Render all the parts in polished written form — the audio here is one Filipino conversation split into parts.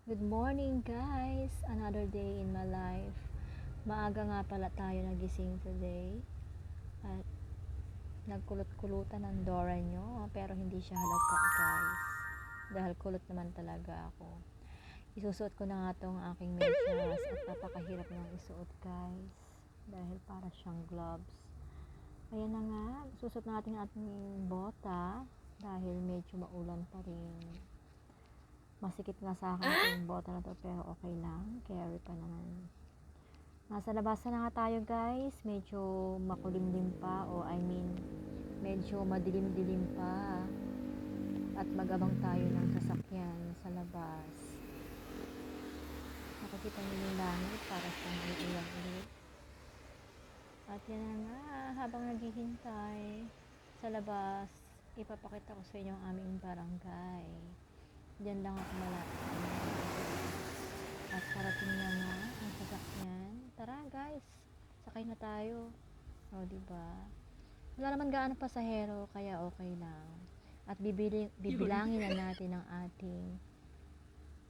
Good morning guys! Another day in my life. Maaga nga pala tayo nagising today. At nagkulot-kulutan ng Dora nyo. Pero hindi siya halata guys. Dahil kulot naman talaga ako. Isusuot ko na nga tong aking medyas. At napakahirap nang isuot guys. Dahil para siyang gloves. Ayan na nga. Susuot na natin ang ating bota. Dahil medyo maulan pa rin. Masikip nga sa akin itong bota na to, pero okay lang, carry pa naman. Nasa labasan na nga tayo guys, medyo makulimlim pa, medyo madilim-dilim pa. At mag-abang tayo ng sasakyan sa labas. Nakikita niyo yung langit para sa ulan ulit. At yan na nga, habang naghihintay sa labas, ipapakita ko sa inyo ang aming barangay. Diyan lang ako malapit. At parating na nga ang sasakyan. Tara guys, sakay na tayo. O diba? Wala naman gaano pasahero, kaya okay lang. At bibilangin na natin ang ating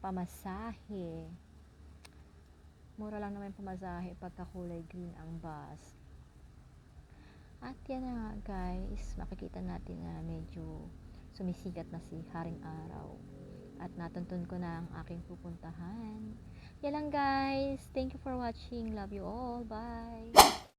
pamasahe. Mura lang naman pamasahe pagka kulay green ang bus. At yan na nga guys, makikita natin na medyo sumisikat na si Haring Araw. At natuntun ko na ang aking pupuntahan. Yan lang guys. Thank you for watching. Love you all. Bye.